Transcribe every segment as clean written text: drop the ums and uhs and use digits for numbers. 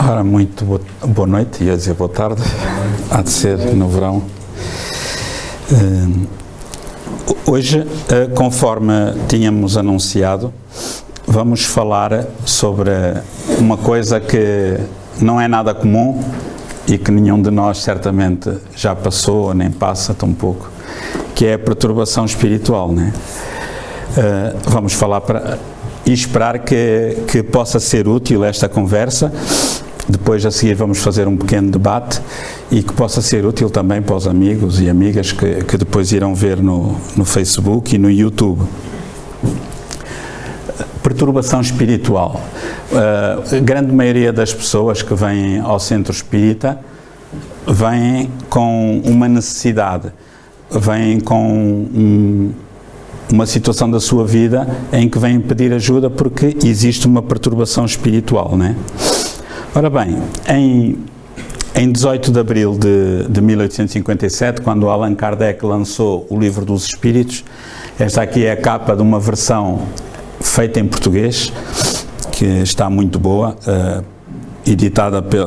Ora, muito boa noite, ia dizer boa tarde, há de ser no verão. Hoje, conforme tínhamos anunciado, vamos falar sobre uma coisa que não é nada comum e que nenhum de nós certamente já passou ou nem passa tão pouco, que é a perturbação espiritual, né? Vamos falar e esperar que possa ser útil esta conversa. Depois, a seguir, vamos fazer um pequeno debate e que possa ser útil também para os amigos e amigas que depois irão ver no Facebook e no YouTube. Perturbação espiritual. A grande maioria das pessoas que vêm ao centro espírita vêm com uma necessidade, vêm com uma situação da sua vida em que vêm pedir ajuda porque existe uma perturbação espiritual, não é? Ora bem, em 18 de abril de 1857, quando Allan Kardec lançou o Livro dos Espíritos, esta aqui é a capa de uma versão feita em português, que está muito boa,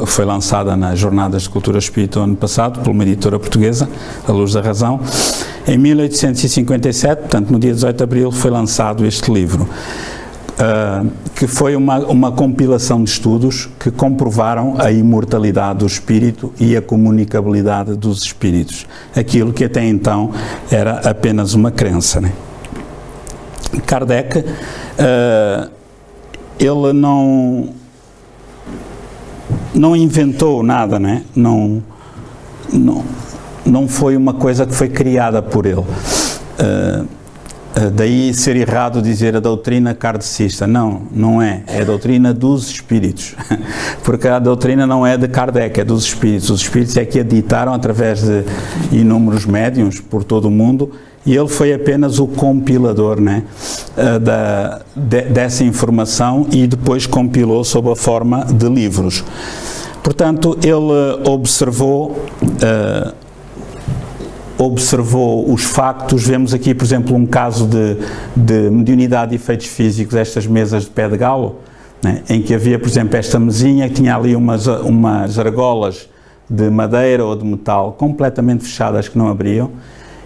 foi lançada nas Jornadas de Cultura Espírita ano passado, por uma editora portuguesa, A Luz da Razão. Em 1857, portanto no dia 18 de abril, foi lançado este livro, que foi uma compilação de estudos que comprovaram a imortalidade do espírito e a comunicabilidade dos espíritos, aquilo que até então era apenas uma crença, né? Kardec, ele não inventou nada, né? Não foi uma coisa que foi criada por ele. Daí ser errado dizer a doutrina kardecista. Não é. É a doutrina dos espíritos. Porque a doutrina não é de Kardec, é dos espíritos. Os espíritos é que a ditaram através de inúmeros médiuns por todo o mundo e ele foi apenas o compilador, né, dessa informação e depois compilou sob a forma de livros. Portanto, ele observou os factos. Vemos aqui, por exemplo, um caso de mediunidade de efeitos físicos, estas mesas de pé de galo, né, em que havia, por exemplo, esta mesinha que tinha ali umas argolas de madeira ou de metal completamente fechadas que não abriam,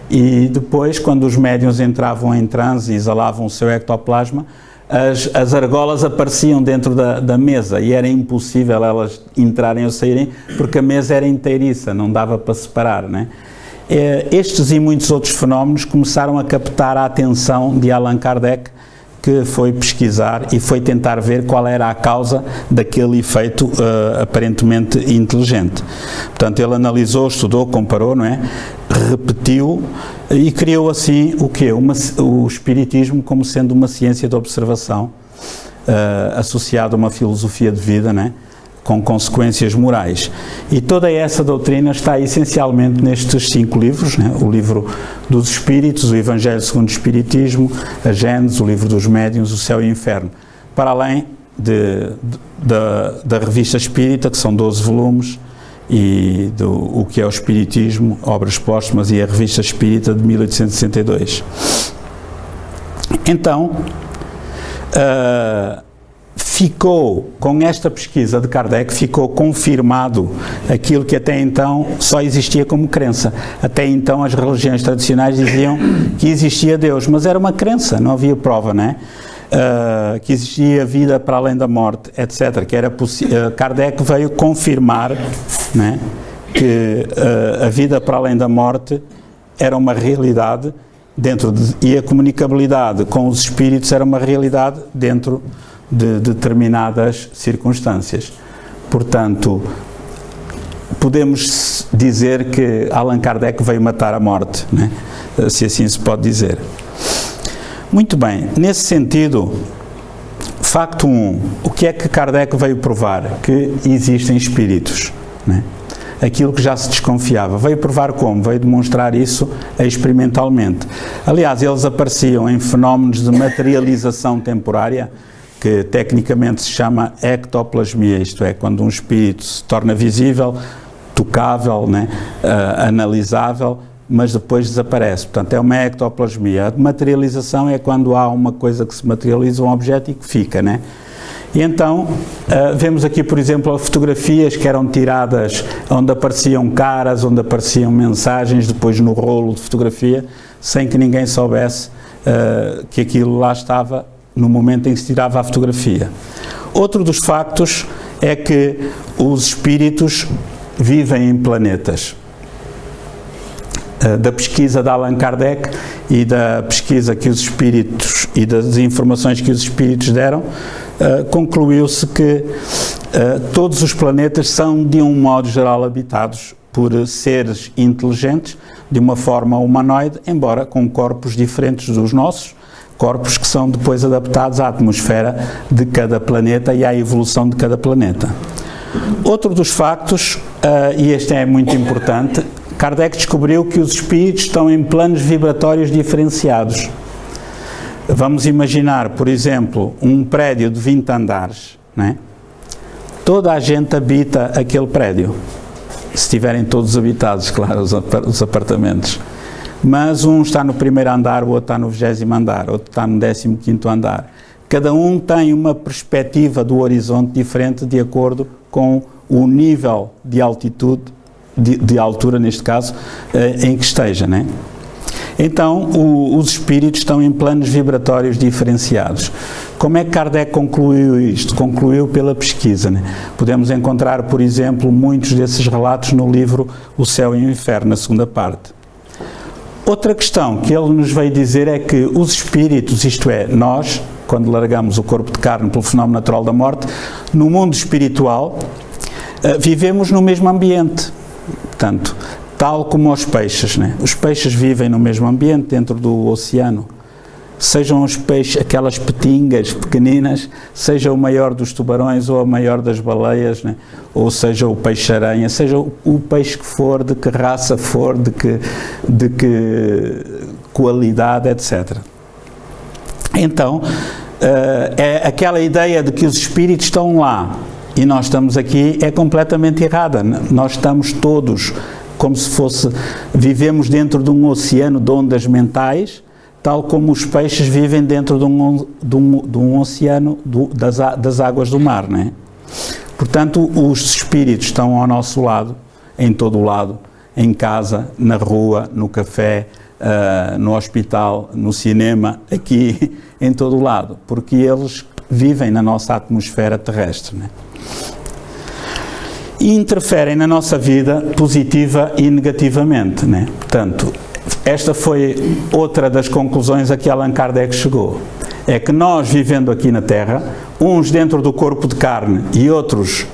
e depois, quando os médiuns entravam em transe e exalavam o seu ectoplasma, as argolas apareciam dentro da mesa e era impossível elas entrarem ou saírem porque a mesa era inteiriça, não dava para separar, né? Estes e muitos outros fenómenos começaram a captar a atenção de Allan Kardec, que foi pesquisar e foi tentar ver qual era a causa daquele efeito aparentemente inteligente. Portanto, ele analisou, estudou, comparou, não é? Repetiu e criou assim o quê? O espiritismo como sendo uma ciência de observação associada a uma filosofia de vida, não é? Com consequências morais. E toda essa doutrina está essencialmente nestes 5 livros, né? O Livro dos Espíritos, o Evangelho segundo o Espiritismo, a Gênese, o Livro dos Médiuns, o Céu e o Inferno, para além da Revista Espírita, que são 12 volumes, e o que é o Espiritismo, Obras Póstumas, e a Revista Espírita de 1862. Então, ficou, com esta pesquisa de Kardec, ficou confirmado aquilo que até então só existia como crença. Até então as religiões tradicionais diziam que existia Deus, mas era uma crença, não havia prova, não é? Que existia vida para além da morte, etc. Que era Kardec veio confirmar, né, que a vida para além da morte era uma realidade e a comunicabilidade com os espíritos era uma realidade dentro de determinadas circunstâncias. Portanto, podemos dizer que Allan Kardec veio matar a morte, né? Se assim se pode dizer. Muito bem, nesse sentido, facto 1, o que é que Kardec veio provar? Que existem espíritos, né? Aquilo que já se desconfiava. Veio provar como? Veio demonstrar isso experimentalmente. Aliás, eles apareciam em fenómenos de materialização temporária, que tecnicamente se chama ectoplasmia, isto é, quando um espírito se torna visível, tocável, né, analisável, mas depois desaparece. Portanto, é uma ectoplasmia. A materialização é quando há uma coisa que se materializa, um objeto, e que fica, né? E então vemos aqui, por exemplo, fotografias que eram tiradas onde apareciam caras, onde apareciam mensagens, depois no rolo de fotografia, sem que ninguém soubesse que aquilo lá estava no momento em que se tirava a fotografia. Outro dos factos é que os espíritos vivem em planetas. Da pesquisa de Allan Kardec e da pesquisa que os espíritos e das informações que os espíritos deram, concluiu-se que todos os planetas são, de um modo geral, habitados por seres inteligentes, de uma forma humanoide, embora com corpos diferentes dos nossos, corpos que são depois adaptados à atmosfera de cada planeta e à evolução de cada planeta. Outro dos factos, e este é muito importante, Kardec descobriu que os espíritos estão em planos vibratórios diferenciados. Vamos imaginar, por exemplo, um prédio de 20 andares, né? Toda a gente habita aquele prédio, se estiverem todos habitados, claro, os apartamentos. Mas um está no primeiro andar, o outro está no 20º andar, outro está no 15º andar. Cada um tem uma perspectiva do horizonte diferente de acordo com o nível de altitude, de altura neste caso, em que esteja, né? Então, os espíritos estão em planos vibratórios diferenciados. Como é que Kardec concluiu isto? Concluiu pela pesquisa, né? Podemos encontrar, por exemplo, muitos desses relatos no livro O Céu e o Inferno, na segunda parte. Outra questão que ele nos veio dizer é que os espíritos, isto é, nós, quando largamos o corpo de carne pelo fenómeno natural da morte, no mundo espiritual, vivemos no mesmo ambiente. Portanto, tal como os peixes, né? Os peixes vivem no mesmo ambiente dentro do oceano. Sejam os peixes, aquelas petingas pequeninas, seja o maior dos tubarões ou a maior das baleias, né? Ou seja o peixe-aranha, seja o peixe que for, de que raça for, de que qualidade, etc. Então, é aquela ideia de que os espíritos estão lá e nós estamos aqui é completamente errada. Nós estamos todos como se fosse, vivemos dentro de um oceano de ondas mentais, tal como os peixes vivem dentro de um oceano das águas do mar, não é? Portanto, os espíritos estão ao nosso lado, em todo o lado, em casa, na rua, no café, no hospital, no cinema, aqui, em todo o lado, porque eles vivem na nossa atmosfera terrestre, não é? E interferem na nossa vida positiva e negativamente, né? Portanto, esta foi outra das conclusões a que Allan Kardec chegou. É que nós, vivendo aqui na Terra, uns dentro do corpo de carne e outros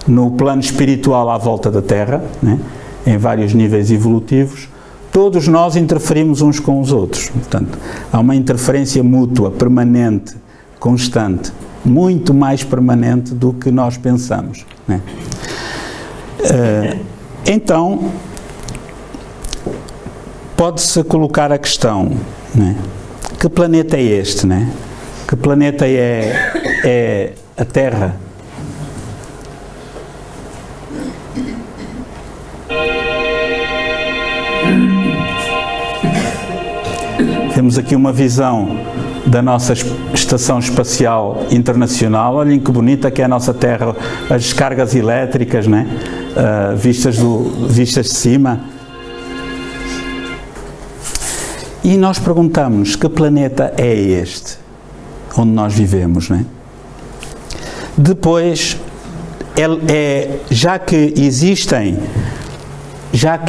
no plano espiritual à volta da Terra, né? Em vários níveis evolutivos, todos nós interferimos uns com os outros. Portanto, há uma interferência mútua, permanente, constante, muito mais permanente do que nós pensamos, né? Então, pode-se colocar a questão, né? Que planeta é este, né? Que planeta é a Terra? Temos aqui uma visão da nossa Estação Espacial Internacional. Olhem que bonita que é a nossa Terra, as descargas elétricas, né? Vistas de cima. E nós perguntamos, que planeta é este onde nós vivemos, né? Depois, já que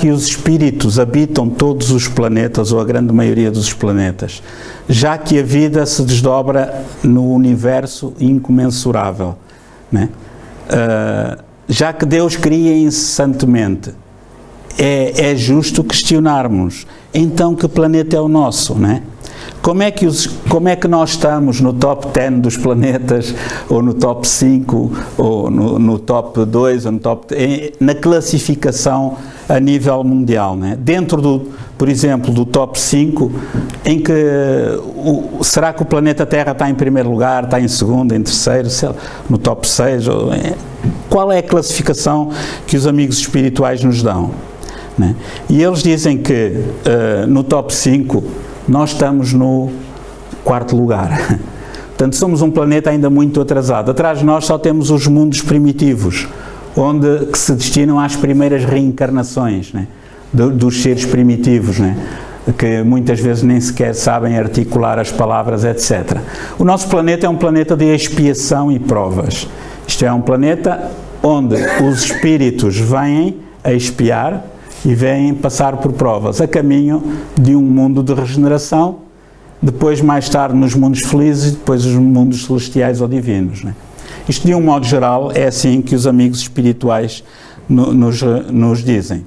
os espíritos habitam todos os planetas, ou a grande maioria dos planetas, já que a vida se desdobra no universo incomensurável, né? Já que Deus cria incessantemente, é justo questionarmos, então que planeta é o nosso, né? Como é que nós estamos no top 10 dos planetas, ou no top 5, ou no top 2, ou no na classificação a nível mundial, né? Dentro por exemplo, do top 5, em que será que o planeta Terra está em primeiro lugar, está em segundo, em terceiro, sei lá, no top 6? Qual é a classificação que os amigos espirituais nos dão, né? E eles dizem que no top 5 nós estamos no 4º lugar. Portanto, somos um planeta ainda muito atrasado. Atrás de nós só temos os mundos primitivos, que se destinam às primeiras reencarnações, né? Dos seres primitivos, né? Que muitas vezes nem sequer sabem articular as palavras, etc. O nosso planeta é um planeta de expiação e provas. Isto é um planeta onde os espíritos vêm a expiar e vêm passar por provas, a caminho de um mundo de regeneração, depois mais tarde nos mundos felizes e depois os mundos celestiais ou divinos, né? Isto, de um modo geral, é assim que os amigos espirituais nos dizem.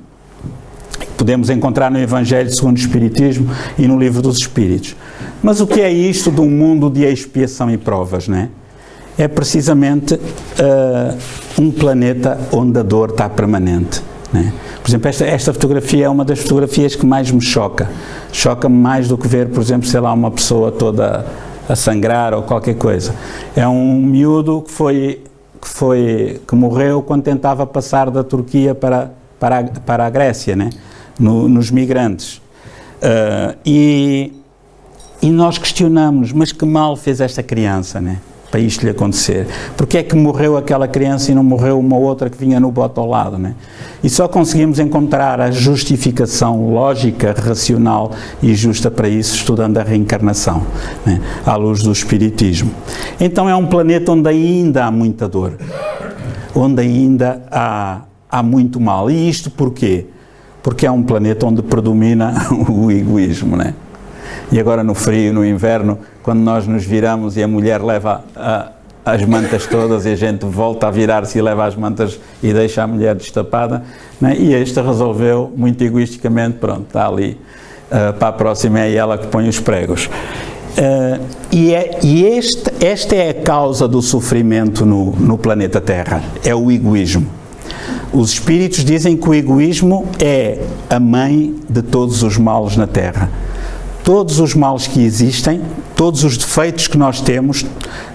Podemos encontrar no Evangelho segundo o Espiritismo e no Livro dos Espíritos. Mas o que é isto de um mundo de expiação e provas, né? É precisamente um planeta onde a dor está permanente, né? Por exemplo, esta fotografia é uma das fotografias que mais me choca. Choca-me mais do que ver, por exemplo, sei lá, uma pessoa toda a sangrar ou qualquer coisa. É um miúdo que morreu quando tentava passar da Turquia para a Grécia, né? Nos migrantes. E nós questionamos, mas que mal fez esta criança, né? Para isto lhe acontecer. Porque é que morreu aquela criança e não morreu uma outra que vinha no bote ao lado, né? E só conseguimos encontrar a justificação lógica, racional e justa para isso estudando a reencarnação, né? À luz do Espiritismo. Então é um planeta onde ainda há muita dor, onde ainda há muito mal. E isto porquê? Porque é um planeta onde predomina o egoísmo, né? E agora no frio, no inverno, quando nós nos viramos e a mulher leva as mantas todas e a gente volta a virar-se e leva as mantas e deixa a mulher destapada, né? E este resolveu, muito egoisticamente, pronto, está ali, para a próxima é ela que põe os pregos. Esta é a causa do sofrimento no planeta Terra, é o egoísmo. Os espíritos dizem que o egoísmo é a mãe de todos os males na Terra. Todos os males que existem, todos os defeitos que nós temos,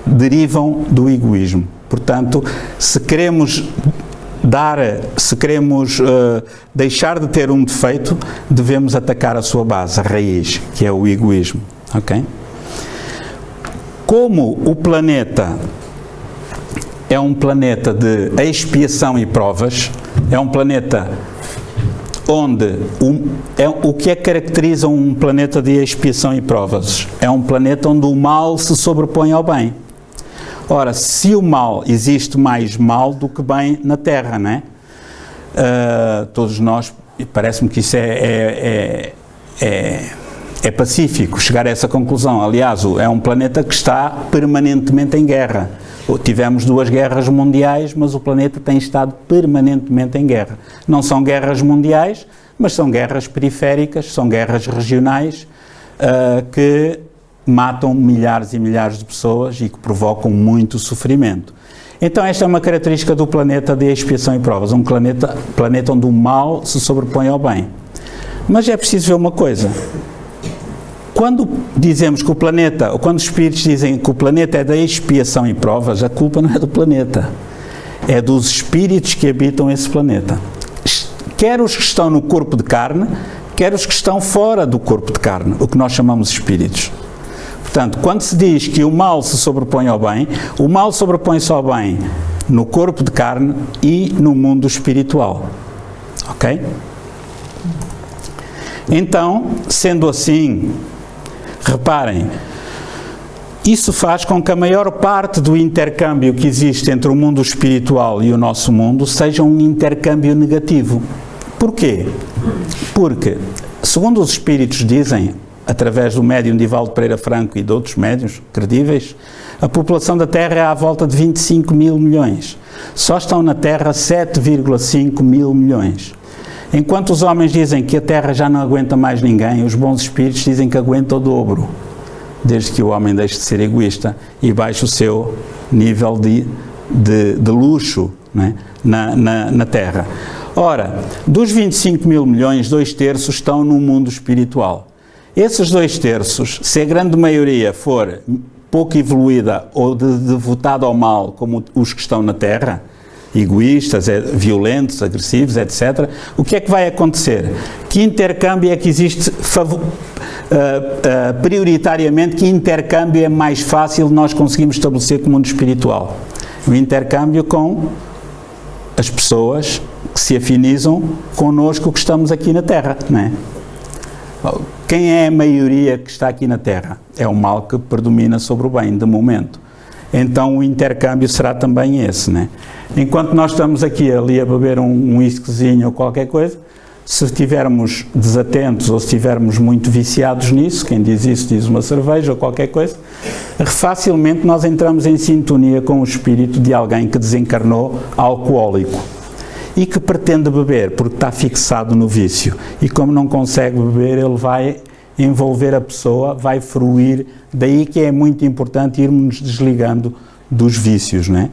derivam do egoísmo. Portanto, se queremos deixar de ter um defeito, devemos atacar a sua base, a raiz, que é o egoísmo. Ok? Como o planeta é um planeta de expiação e provas, é um planeta onde o que é que caracteriza um planeta de expiação e provas? É um planeta onde o mal se sobrepõe ao bem. Ora, se o mal, existe mais mal do que bem na Terra, não é? Todos nós, parece-me que isso é pacífico chegar a essa conclusão. Aliás, é um planeta que está permanentemente em guerra. Tivemos 2 guerras mundiais, mas o planeta tem estado permanentemente em guerra. Não são guerras mundiais, mas são guerras periféricas, são guerras regionais que matam milhares e milhares de pessoas e que provocam muito sofrimento. Então esta é uma característica do planeta de expiação e provas, um planeta onde o mal se sobrepõe ao bem. Mas é preciso ver uma coisa. Quando dizemos que o planeta, ou quando os espíritos dizem que o planeta é da expiação e provas, a culpa não é do planeta, é dos espíritos que habitam esse planeta. Quer os que estão no corpo de carne, quer os que estão fora do corpo de carne, o que nós chamamos de espíritos. Portanto, quando se diz que o mal se sobrepõe ao bem, o mal sobrepõe-se ao bem no corpo de carne e no mundo espiritual. Ok? Então, sendo assim, reparem, isso faz com que a maior parte do intercâmbio que existe entre o mundo espiritual e o nosso mundo seja um intercâmbio negativo. Porquê? Porque, segundo os espíritos dizem, através do médium Divaldo Pereira Franco e de outros médiuns credíveis, a população da Terra é à volta de 25 mil milhões. Só estão na Terra 7,5 mil milhões. Enquanto os homens dizem que a Terra já não aguenta mais ninguém, os bons espíritos dizem que aguenta o dobro, desde que o homem deixe de ser egoísta e baixe o seu nível de luxo, né, na Terra. Ora, dos 25 mil milhões, 2/3 estão no mundo espiritual. Esses 2/3, se a grande maioria for pouco evoluída ou devotada ao mal, como os que estão na Terra, egoístas, violentos, agressivos, etc., o que é que vai acontecer? Que intercâmbio é que existe prioritariamente que intercâmbio é mais fácil nós conseguimos estabelecer com o mundo espiritual. O intercâmbio com as pessoas que se afinizam connosco que estamos aqui na Terra, não é? Quem é a maioria que está aqui na Terra? É o mal que predomina sobre o bem, de momento. Então o intercâmbio será também esse, né? Enquanto nós estamos aqui ali a beber um whiskyzinho ou qualquer coisa, se estivermos desatentos ou se estivermos muito viciados nisso, quem diz isso diz uma cerveja ou qualquer coisa, facilmente nós entramos em sintonia com o espírito de alguém que desencarnou alcoólico e que pretende beber porque está fixado no vício e como não consegue beber ele vai envolver a pessoa, vai fruir, daí que é muito importante irmos desligando dos vícios, não é?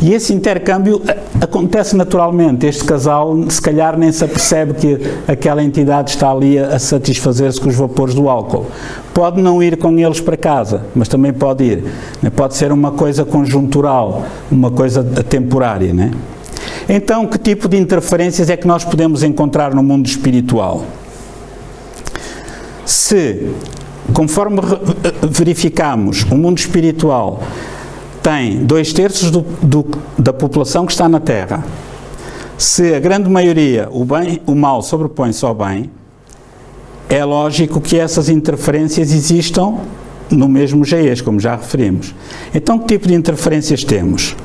E esse intercâmbio acontece naturalmente, este casal se calhar nem se apercebe que aquela entidade está ali a satisfazer-se com os vapores do álcool. Pode não ir com eles para casa, mas também pode ir, né? Pode ser uma coisa conjuntural, uma coisa temporária, né? Então, que tipo de interferências é que nós podemos encontrar no mundo espiritual? Se, conforme verificamos, o mundo espiritual tem 2/3 da população que está na Terra, se a grande maioria, o mal sobrepõe-se ao bem, é lógico que essas interferências existam no mesmo GES, como já referimos. Então, que tipo de interferências temos?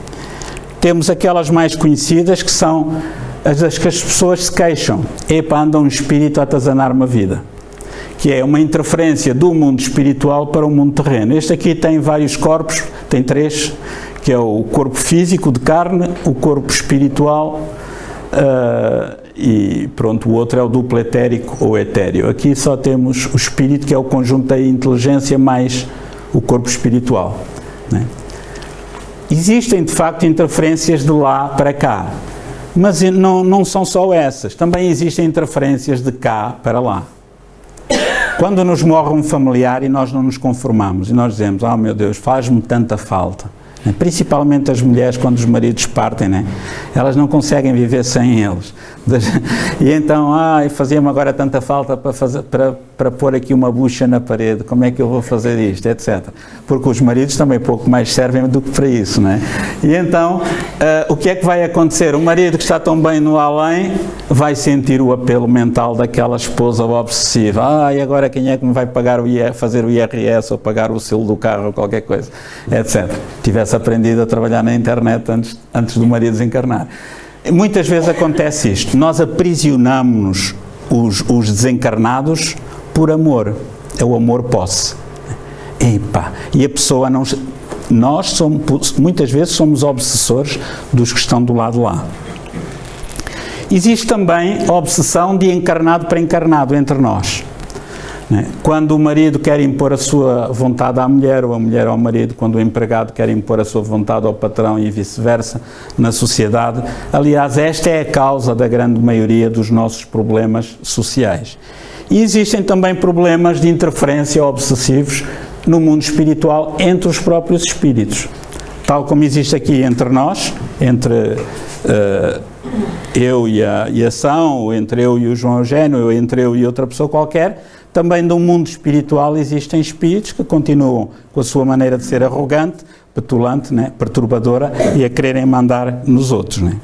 Temos aquelas mais conhecidas que são as que as pessoas se queixam. Epa, anda um espírito a atazanar-me a vida. Que é uma interferência do mundo espiritual para o mundo terreno. Este aqui tem vários corpos, tem 3, que é o corpo físico de carne, o corpo espiritual e pronto, o outro é o duplo etérico ou etéreo. Aqui só temos o espírito, que é o conjunto da inteligência mais o corpo espiritual, né? Existem de facto interferências de lá para cá, mas não são só essas, também existem interferências de cá para lá. Quando nos morre um familiar e nós não nos conformamos, e nós dizemos, oh meu Deus, faz-me tanta falta, principalmente as mulheres quando os maridos partem, né? Elas não conseguem viver sem eles. E então, fazia-me agora tanta falta para pôr aqui uma bucha na parede, como é que eu vou fazer isto, etc. Porque os maridos também pouco mais servem do que para isso, né? E então, o que é que vai acontecer? O marido que está tão bem no além vai sentir o apelo mental daquela esposa obsessiva. E agora quem é que me vai pagar fazer o IRS ou pagar o selo do carro ou qualquer coisa, etc. Tivesse aprendido a trabalhar na internet antes do marido desencarnar. Muitas vezes acontece isto, nós aprisionamos os desencarnados por amor, é o amor-posse. E a pessoa não... Nós muitas vezes somos obsessores dos que estão do lado lá. Existe também a obsessão de encarnado para encarnado entre nós. Quando o marido quer impor a sua vontade à mulher, ou a mulher ao marido, quando o empregado quer impor a sua vontade ao patrão e vice-versa, na sociedade. Aliás, esta é a causa da grande maioria dos nossos problemas sociais. E existem também problemas de interferência obsessivos no mundo espiritual entre os próprios espíritos. Tal como existe aqui entre nós, entre eu e a São, ou entre eu e o João Eugênio, ou entre eu e outra pessoa qualquer, também no mundo espiritual existem espíritos que continuam com a sua maneira de ser arrogante, petulante, né, perturbadora e a quererem mandar nos outros, né?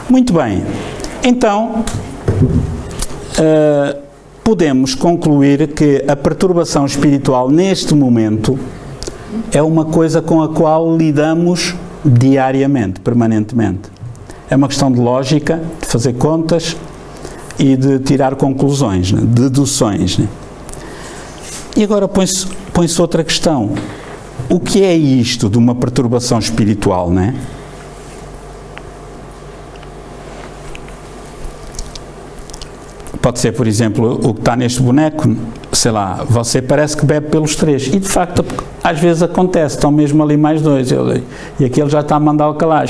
Muito bem, então podemos concluir que a perturbação espiritual neste momento é uma coisa com a qual lidamos diariamente, permanentemente. É uma questão de lógica, de fazer contas e de tirar conclusões, né? Deduções, né? E agora põe-se outra questão. O que é isto de uma perturbação espiritual, né? Pode ser, por exemplo, o que está neste boneco, sei lá, você parece que bebe pelos 3, e de facto às vezes acontece, estão mesmo ali mais 2, e aquele já está a mandar o calar,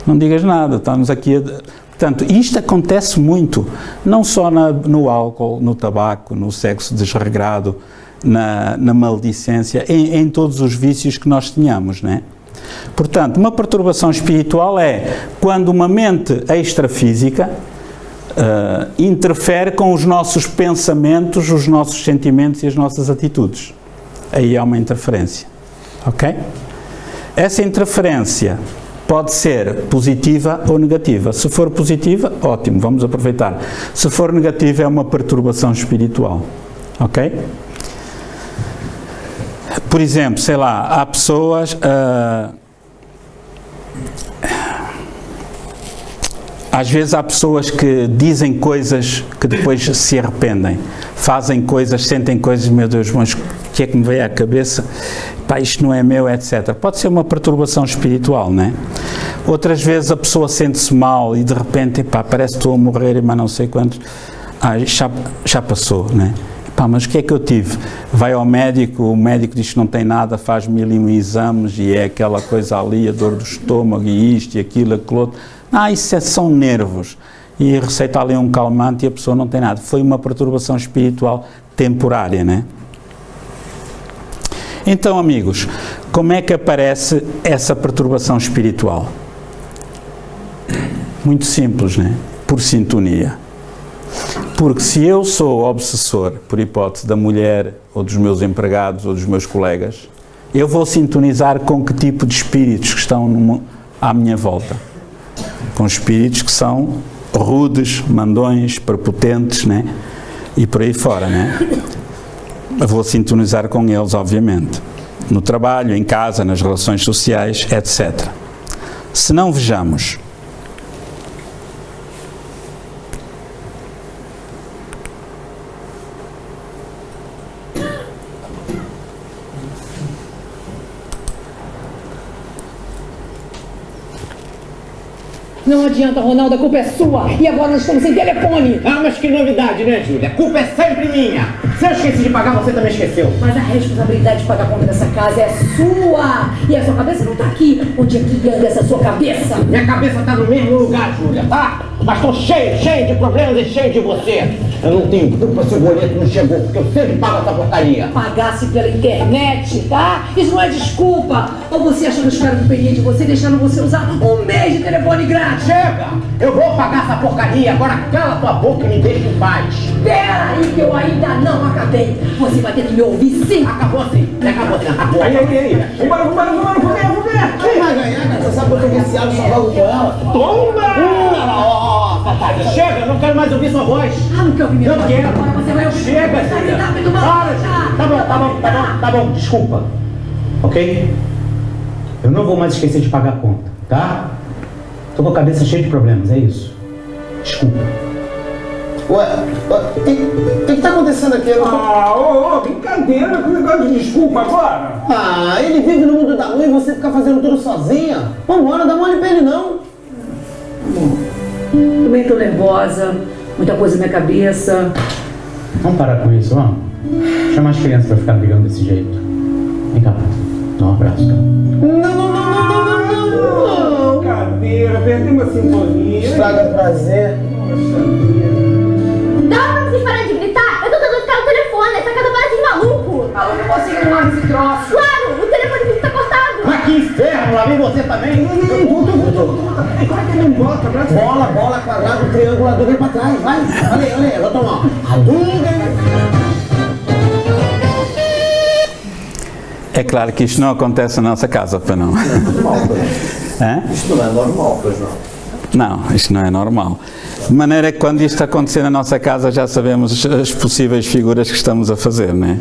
não digas nada, estamos aqui a... Portanto, isto acontece muito, não só no álcool, no tabaco, no sexo desregrado, na maledicência, em todos os vícios que nós tenhamos, né? Portanto, uma perturbação espiritual é quando uma mente extrafísica interfere com os nossos pensamentos, os nossos sentimentos e as nossas atitudes. Aí há uma interferência, ok? Essa interferência pode ser positiva ou negativa. Se for positiva, ótimo, vamos aproveitar. Se for negativa, é uma perturbação espiritual, ok? Por exemplo, sei lá, há pessoas... Às vezes há pessoas que dizem coisas que depois se arrependem, fazem coisas, sentem coisas, meu Deus, mas o que é que me veio à cabeça? Pá, isto não é meu, etc. Pode ser uma perturbação espiritual, não é? Outras vezes a pessoa sente-se mal e de repente, pá, parece que estou a morrer, mas não sei quantos. Já passou, não é? Pá, mas o que é que eu tive? Vai ao médico, o médico diz que não tem nada, faz 1000 exames e é aquela coisa ali, a dor do estômago e isto e aquilo, aquilo outro. Isso são nervos. E receita ali um calmante e a pessoa não tem nada. Foi uma perturbação espiritual temporária, né? Então, amigos, como é que aparece essa perturbação espiritual? Muito simples, né? Por sintonia. Porque se eu sou obsessor, por hipótese, da mulher, ou dos meus empregados, ou dos meus colegas, eu vou sintonizar com que tipo de espíritos que estão à minha volta. Com espíritos que são rudes, mandões, prepotentes, né? E por aí fora, né? Eu vou sintonizar com eles, obviamente. No trabalho, em casa, nas relações sociais, etc. Se não, vejamos. Não adianta, Ronaldo, a culpa é sua. E agora nós estamos sem telefone. Mas que novidade, né, Júlia? A culpa é sempre minha. Se eu esqueci de pagar, você também esqueceu. Mas a responsabilidade de pagar a conta dessa casa é sua. E a sua cabeça não tá aqui. Onde é que anda essa sua cabeça? Minha cabeça tá no mesmo lugar, Júlia, tá? Mas tô cheio de problemas e cheio de você. Eu não tenho culpa se o boleto não chegou, porque eu sempre pago essa porcaria. Pagasse pela internet, tá? Isso não é desculpa. Ou você achando que os caras dependiam de você, deixando você usar um mês de telefone grátis. Chega! Eu vou pagar essa porcaria. Agora cala tua boca e me deixa em paz. Pera aí que eu ainda não acabei. Você vai ter que me ouvir, sim. Acabou sim. Acabou. Aí. Vambora. Quem vai ganhar, cara? Você sabe que eu tô viciado só logo com ela. Toma! Chega, eu não quero mais ouvir sua voz. Não quero ouvir minha voz. Eu quero. Agora você vai ouvir. Chega, Tá bom, desculpa. Ok? Eu não vou mais esquecer de pagar a conta, tá? Tô com a cabeça cheia de problemas, é isso. Desculpa. Ué, o que tá acontecendo aqui? Brincadeira, que negócio de desculpa agora. Ele vive no mundo da lua e você fica fazendo tudo sozinha. Vambora, dá mole pra ele não. Também tô nervosa, muita coisa na minha cabeça. Vamos parar com isso, vamos? Chama as crianças pra ficar brigando desse jeito. Vem cá, dá um abraço, cara. Não. Brincadeira, perdemos a sintonia. Estraga o prazer. Dá pra vocês pararem de gritar? Eu tô tentando ficar no telefone, essa casa parece de maluco. Eu não consigo arrumar esse troço. Claro, o telefone fica cortado. Mas que inferno, lá vem você também. Como é que ele não bota? Bola, quadrado, triângulo, Hadouken pra trás, vai. Olha aí, vou tomar. Hadouken. É claro que isto não acontece na nossa casa, para não. Isto não é normal, pois não? Não, isto não é normal. De maneira que quando isto acontecer na nossa casa já sabemos as possíveis figuras que estamos a fazer, não é?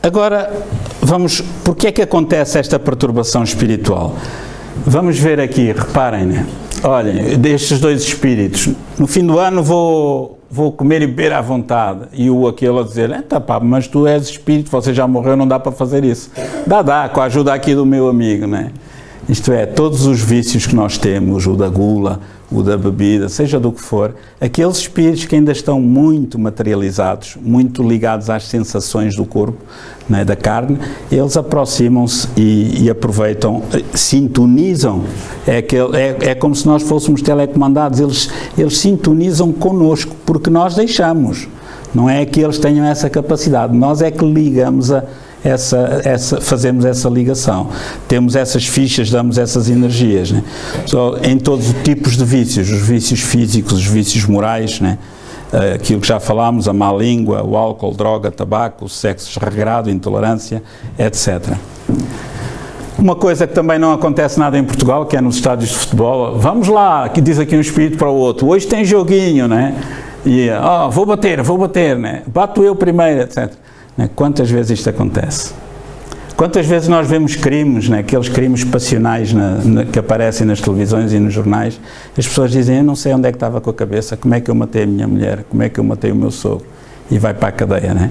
Agora, porque é que acontece esta perturbação espiritual? Vamos ver aqui, reparem, né? Olhem, destes dois espíritos, no fim do ano vou comer e beber à vontade. E aquele a dizer, mas tu és espírito, você já morreu, não dá para fazer isso. Dá, com a ajuda aqui do meu amigo, né? Isto é, todos os vícios que nós temos, o da gula, o da bebida, seja do que for, aqueles espíritos que ainda estão muito materializados, muito ligados às sensações do corpo, né, da carne, eles aproximam-se e aproveitam, sintonizam. É como se nós fôssemos telecomandados, eles sintonizam connosco, porque nós deixamos. Não é que eles tenham essa capacidade, nós é que ligamos fazemos essa ligação. Temos essas fichas, damos essas energias, né? Em todos os tipos de vícios, os vícios físicos, os vícios morais, né? Aquilo que já falámos, a má língua, o álcool, droga, tabaco, o sexo desregrado, intolerância, etc. Uma coisa que também não acontece nada em Portugal, que é nos estádios de futebol, vamos lá, que diz aqui um espírito para o outro, hoje tem joguinho, né? E, vou bater, né? Bato eu primeiro, etc. Quantas vezes isto acontece? Quantas vezes nós vemos crimes, né? Aqueles crimes passionais que aparecem nas televisões e nos jornais, as pessoas dizem, eu não sei onde é que estava com a cabeça, como é que eu matei a minha mulher, como é que eu matei o meu sogro, e vai para a cadeia, né?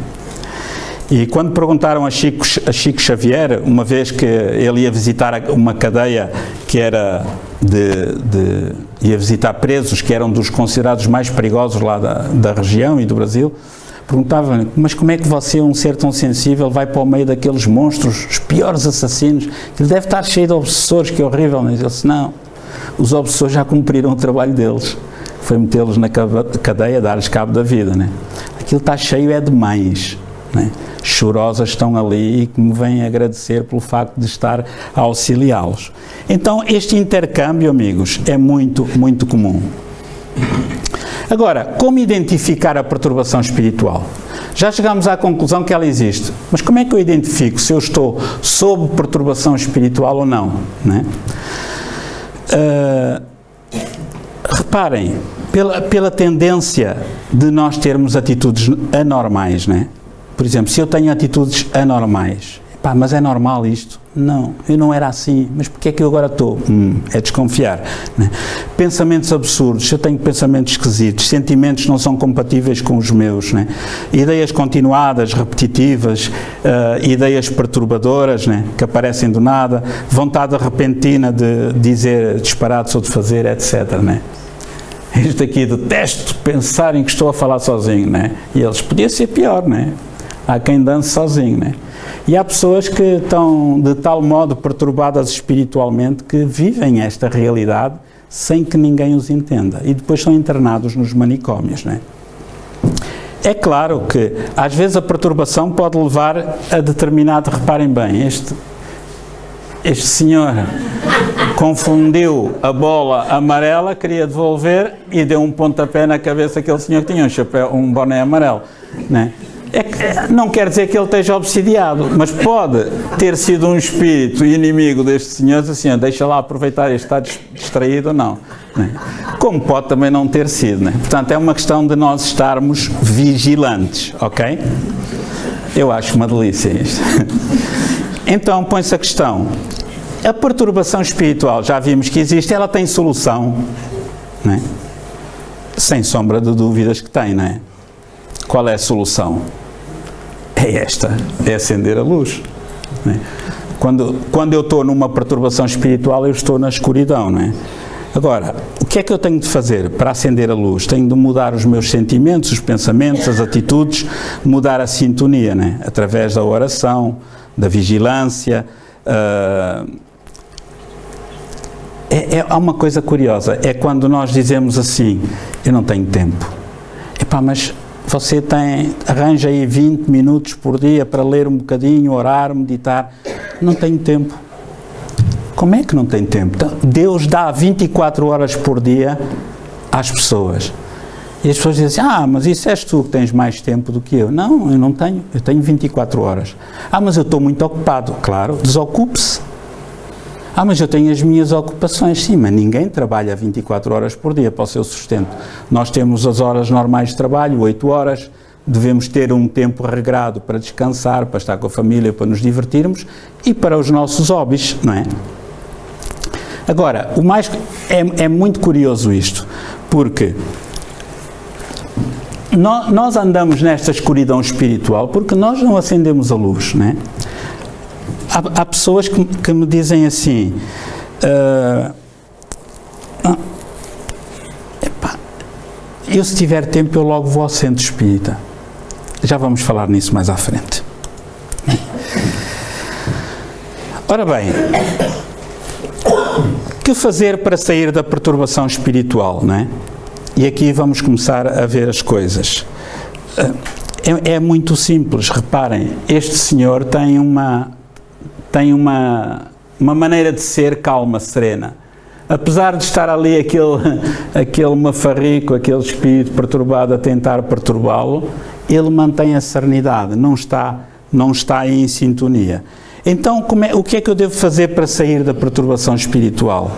E quando perguntaram a Chico Xavier, uma vez que ele ia visitar uma cadeia que era ia visitar presos que eram dos considerados mais perigosos lá da região e do Brasil, perguntavam-lhe, mas como é que você, um ser tão sensível, vai para o meio daqueles monstros, os piores assassinos, que ele deve estar cheio de obsessores, que é horrível. Ele disse, não, os obsessores já cumpriram o trabalho deles, foi metê-los na cadeia, dar-lhes cabo da vida, né? Aquilo está cheio é de mães, né? Chorosas estão ali e que me vêm agradecer pelo facto de estar a auxiliá-los. Então, este intercâmbio, amigos, é muito, muito comum. Agora, como identificar a perturbação espiritual? Já chegámos à conclusão que ela existe, mas como é que eu identifico se eu estou sob perturbação espiritual ou não, né? Reparem, pela tendência de nós termos atitudes anormais, né? Por exemplo, se eu tenho atitudes anormais, mas é normal isto? Não, eu não era assim, mas porque é que eu agora estou? É desconfiar, né? Pensamentos absurdos, se eu tenho pensamentos esquisitos, sentimentos não são compatíveis com os meus, né? Ideias continuadas, repetitivas, ideias perturbadoras, né? Que aparecem do nada, vontade repentina de dizer disparados ou de fazer, etc, né? Isto aqui, detesto pensar em que estou a falar sozinho, né? E eles, podia ser pior, né? Há quem dance sozinho, né? E há pessoas que estão de tal modo perturbadas espiritualmente que vivem esta realidade sem que ninguém os entenda e depois são internados nos manicômios, né? É claro que às vezes a perturbação pode levar a determinado, reparem bem, este senhor confundiu a bola amarela, queria devolver e deu um pontapé na cabeça daquele senhor que tinha um chapéu, um boné amarelo, né? Não quer dizer que ele esteja obsidiado, mas pode ter sido um espírito inimigo deste senhor, assim, deixa lá aproveitar, este está distraído ou não, né? Como pode também não ter sido, né? Portanto, é uma questão de nós estarmos vigilantes, ok? Eu acho uma delícia isto. Então, põe-se a questão, a perturbação espiritual, já vimos que existe, ela tem solução, né? Sem sombra de dúvidas que tem, não é? Qual é a solução? É esta, é acender a luz, né? Quando eu estou numa perturbação espiritual, eu estou na escuridão, não é? Agora, o que é que eu tenho de fazer para acender a luz? Tenho de mudar os meus sentimentos, os pensamentos, as atitudes, mudar a sintonia, né? Através da oração, da vigilância. Há uma coisa curiosa, é quando nós dizemos assim, eu não tenho tempo. Mas você arranja aí 20 minutos por dia para ler um bocadinho, orar, meditar. Não tenho tempo. Como é que não tem tempo? Então, Deus dá 24 horas por dia às pessoas. E as pessoas dizem assim, mas isso és tu que tens mais tempo do que eu. Não, eu não tenho. Eu tenho 24 horas. Mas eu estou muito ocupado. Claro, desocupe-se. Mas eu tenho as minhas ocupações. Sim, mas ninguém trabalha 24 horas por dia para o seu sustento. Nós temos as horas normais de trabalho, 8 horas, devemos ter um tempo regrado para descansar, para estar com a família, para nos divertirmos e para os nossos hobbies, não é? Agora, é muito curioso isto, porque nós andamos nesta escuridão espiritual porque nós não acendemos a luz, não é? Há pessoas que me dizem assim, eu se tiver tempo eu logo vou ao centro espírita. Já vamos falar nisso mais à frente. Ora bem, que fazer para sair da perturbação espiritual, não é? E aqui vamos começar a ver as coisas. É muito simples, reparem, este senhor tem uma maneira de ser calma, serena. Apesar de estar ali aquele mafarrico, aquele espírito perturbado a tentar perturbá-lo, ele mantém a serenidade, não está em sintonia. Então, o que é que eu devo fazer para sair da perturbação espiritual?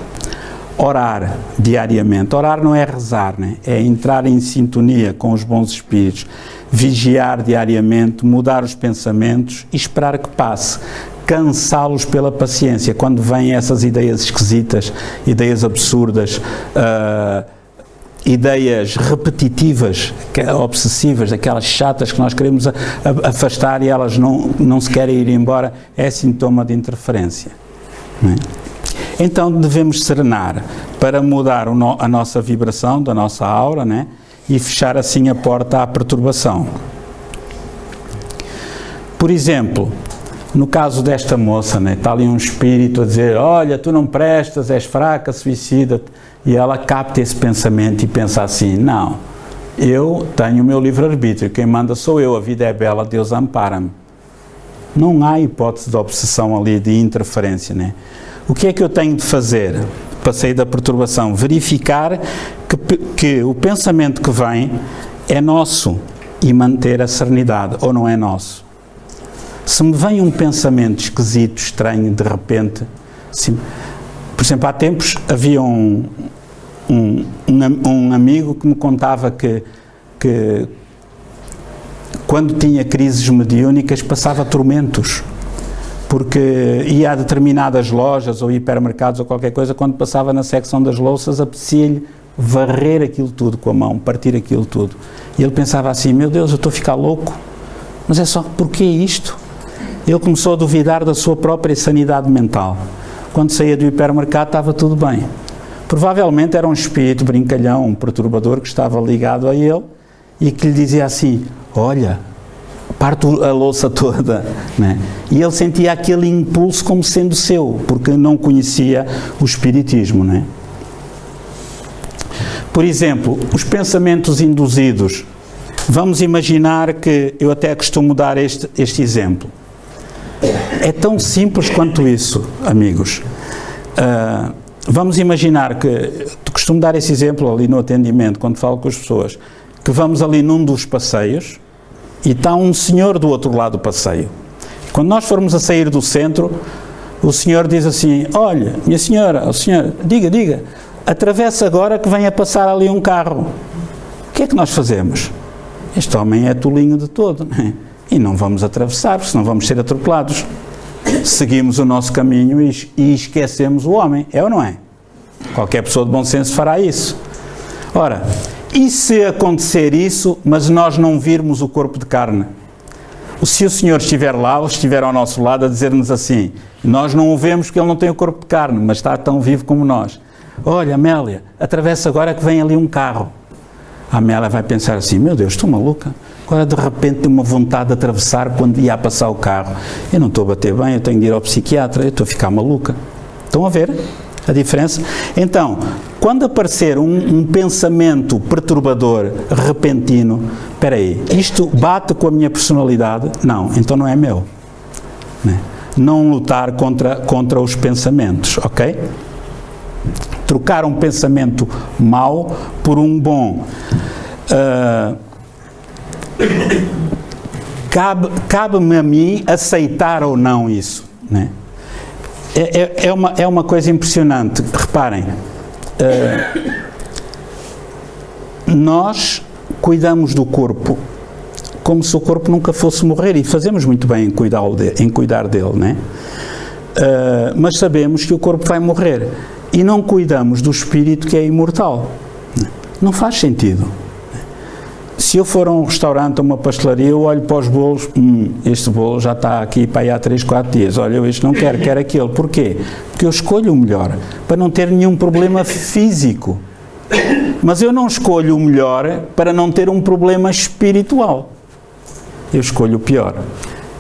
Orar diariamente. Orar não é rezar, né? É entrar em sintonia com os bons espíritos, vigiar diariamente, mudar os pensamentos e esperar que passe, cansá-los pela paciência. Quando vêm essas ideias esquisitas, ideias absurdas, ideias repetitivas, obsessivas, aquelas chatas que nós queremos afastar e elas não se querem ir embora, é sintoma de interferência, não é? Então devemos serenar para mudar a nossa vibração, da nossa aura, né? E fechar assim a porta à perturbação. Por exemplo, no caso desta moça, né? Está ali um espírito a dizer, olha, tu não prestas, és fraca, suicida-te, e ela capta esse pensamento e pensa assim, não, eu tenho o meu livre-arbítrio, quem manda sou eu, a vida é bela, Deus ampara-me. Não há hipótese de obsessão ali, de interferência, né? O que é que eu tenho de fazer para sair da perturbação? Verificar que o pensamento que vem é nosso e manter a serenidade, ou não é nosso. Se me vem um pensamento esquisito, estranho, de repente, assim, por exemplo, há tempos havia um amigo que me contava que quando tinha crises mediúnicas passava tormentos, porque ia a determinadas lojas ou hipermercados ou qualquer coisa, quando passava na secção das louças, apetecia-lhe varrer aquilo tudo com a mão, partir aquilo tudo. E ele pensava assim, meu Deus, eu estou a ficar louco, mas é só, porquê isto? Ele começou a duvidar da sua própria sanidade mental. Quando saía do hipermercado estava tudo bem. Provavelmente era um espírito brincalhão, um perturbador que estava ligado a ele e que lhe dizia assim, olha, parte a louça toda, né? E ele sentia aquele impulso como sendo seu, porque não conhecia o espiritismo, né? Por exemplo, os pensamentos induzidos. Vamos imaginar que, eu até costumo dar este exemplo. É tão simples quanto isso, amigos. Vamos imaginar que, costumo dar esse exemplo ali no atendimento, quando falo com as pessoas, que vamos ali num dos passeios, e está um senhor do outro lado do passeio. Quando nós formos a sair do centro, o senhor diz assim, olha, minha senhora, o senhor, diga, atravessa agora que vem a passar ali um carro. O que é que nós fazemos? Este homem é tolinho de todo, não é? E não vamos atravessar, senão vamos ser atropelados. Seguimos o nosso caminho e esquecemos o homem, é ou não é? Qualquer pessoa de bom senso fará isso. Ora, e se acontecer isso, mas nós não virmos o corpo de carne? Se o Senhor estiver lá, ou estiver ao nosso lado a dizer-nos assim, nós não o vemos porque ele não tem o corpo de carne, mas está tão vivo como nós. Olha, Amélia, atravessa agora que vem ali um carro. A Amélia vai pensar assim, meu Deus, estou maluca. Agora de repente tenho uma vontade de atravessar quando ia a passar o carro. Eu não estou a bater bem, eu tenho de ir ao psiquiatra, eu estou a ficar maluca. Estão a ver a diferença? Então, quando aparecer um pensamento perturbador, repentino, espera aí, isto bate com a minha personalidade? Não, então não é meu. Não lutar contra os pensamentos, ok? Trocar um pensamento mau por um bom. Cabe-me a mim aceitar ou não isso, né? É uma coisa impressionante. Reparem, nós cuidamos do corpo como se o corpo nunca fosse morrer, e fazemos muito bem em cuidar dele, né? Mas sabemos que o corpo vai morrer e não cuidamos do espírito que é imortal. Não faz sentido. Se eu for a um restaurante ou uma pastelaria, eu olho para os bolos, este bolo já está aqui para aí há 3, 4 dias, olha, eu este não quero aquele. Porquê? Porque eu escolho o melhor, para não ter nenhum problema físico. Mas eu não escolho o melhor para não ter um problema espiritual. Eu escolho o pior.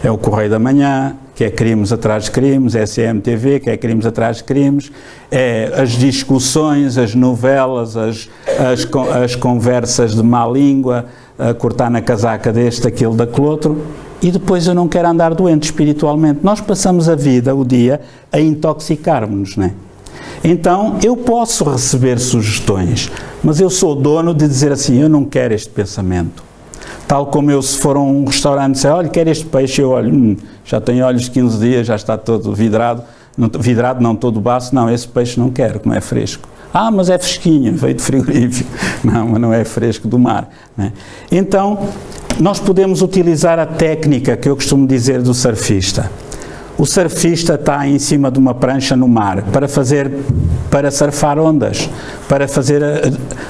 É o Correio da Manhã, que é crimes atrás de crimes, é CMTV, que é crimes atrás de crimes, é as discussões, as novelas, as conversas de má língua, a cortar na casaca deste, aquele, daquele outro, e depois eu não quero andar doente espiritualmente. Nós passamos a vida, o dia, a intoxicarmos-nos, não é? Então, eu posso receber sugestões, mas eu sou dono de dizer assim, eu não quero este pensamento. Tal como eu, se for a um restaurante, disser, olha, quero este peixe, eu olho, já tem olhos de 15 dias, já está todo vidrado, não todo baço, não, esse peixe não quero, que não é fresco. Ah, mas é fresquinho, veio de frigorífico. Não, mas não é fresco do mar, não é? Então, nós podemos utilizar a técnica que eu costumo dizer do surfista. O surfista está em cima de uma prancha no mar para surfar ondas, para fazer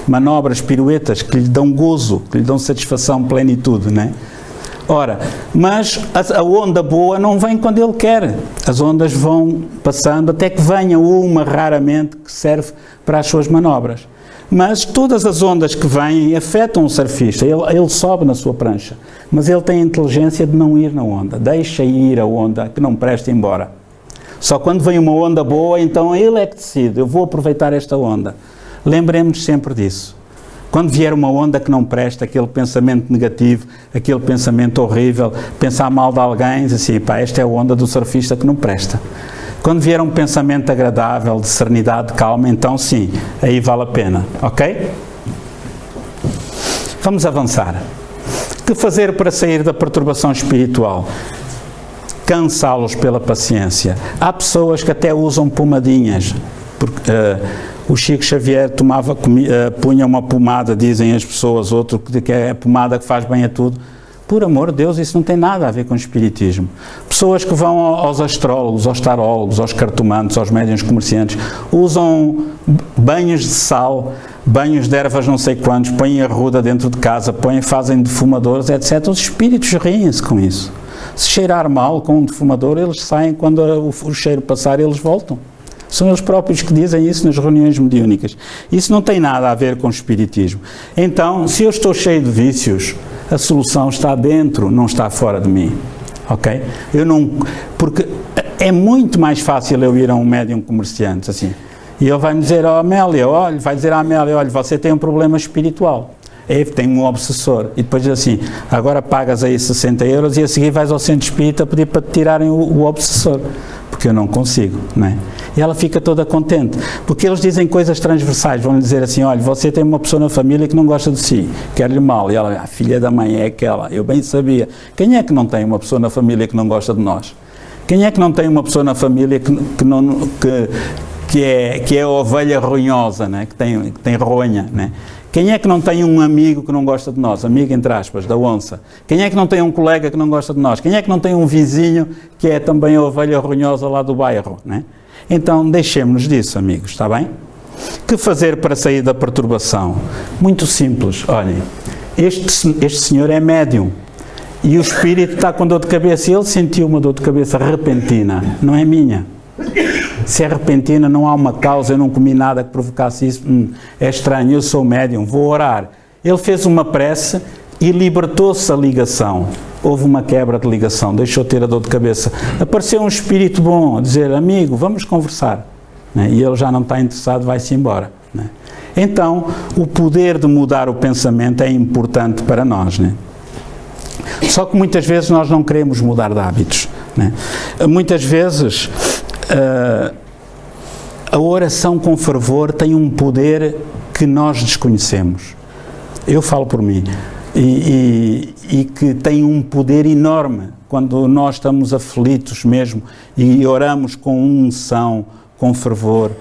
manobras, piruetas que lhe dão gozo, que lhe dão satisfação, plenitude, não é? Ora, mas a onda boa não vem quando ele quer. As ondas vão passando até que venha uma raramente que serve para as suas manobras. Mas todas as ondas que vêm afetam o surfista, ele sobe na sua prancha, mas ele tem a inteligência de não ir na onda, deixa ir a onda que não presta embora. Só quando vem uma onda boa, então ele é que decide, eu vou aproveitar esta onda. Lembremos sempre disso. Quando vier uma onda que não presta, aquele pensamento negativo, aquele pensamento horrível, pensar mal de alguém, diz assim, pá, esta é a onda do surfista que não presta. Quando vier um pensamento agradável, de serenidade, de calma, então sim, aí vale a pena, ok? Vamos avançar. O que fazer para sair da perturbação espiritual? Cansá-los pela paciência. Há pessoas que até usam pomadinhas, porque o Chico Xavier punha uma pomada, dizem as pessoas, outro que é a pomada que faz bem a tudo. Por amor de Deus, isso não tem nada a ver com o espiritismo. Pessoas que vão aos astrólogos, aos tarólogos, aos cartomantes, aos médiuns comerciantes, usam banhos de sal, banhos de ervas não sei quantos, põem arruda dentro de casa, fazem defumadores, etc. Os espíritos riem-se com isso. Se cheirar mal com um defumador, eles saem, quando o cheiro passar, eles voltam. São eles próprios que dizem isso nas reuniões mediúnicas. Isso não tem nada a ver com o espiritismo. Então, se eu estou cheio de vícios, a solução está dentro, não está fora de mim, ok? Porque é muito mais fácil eu ir a um médium comerciante, assim, e ele vai me dizer, Amélia, olha, você tem um problema espiritual, tem um obsessor, e depois diz assim, agora pagas aí 60 euros e a seguir vais ao centro espírita pedir para te tirarem o obsessor, porque eu não consigo, não é? E ela fica toda contente, porque eles dizem coisas transversais, vão lhe dizer assim, olha, você tem uma pessoa na família que não gosta de si, quer-lhe mal, e ela, a filha da mãe é aquela, eu bem sabia. Quem é que não tem uma pessoa na família que não gosta de nós? Quem é que não tem uma pessoa na família que é a ovelha ronhosa, né? que tem ronha, né? Quem é que não tem um amigo que não gosta de nós? Amigo, entre aspas, da onça. Quem é que não tem um colega que não gosta de nós? Quem é que não tem um vizinho que é também a ovelha ronhosa lá do bairro, né? Então, deixemos-nos disso, amigos, está bem? Que fazer para sair da perturbação? Muito simples, olhem, este senhor é médium e o espírito está com dor de cabeça, ele sentiu uma dor de cabeça repentina, não é minha. Se é repentina, não há uma causa, eu não comi nada que provocasse isso, é estranho, eu sou médium, vou orar. Ele fez uma prece e libertou-se a ligação. Houve uma quebra de ligação, deixou de ter a dor de cabeça. Apareceu um espírito bom a dizer, amigo, vamos conversar. Né? E ele já não está interessado, vai-se embora. Né? Então, o poder de mudar o pensamento é importante para nós. Né? Só que muitas vezes nós não queremos mudar de hábitos. Né? Muitas vezes a oração com fervor tem um poder que nós desconhecemos. Eu falo por mim. E que tem um poder enorme quando nós estamos aflitos mesmo e oramos com unção, com fervor.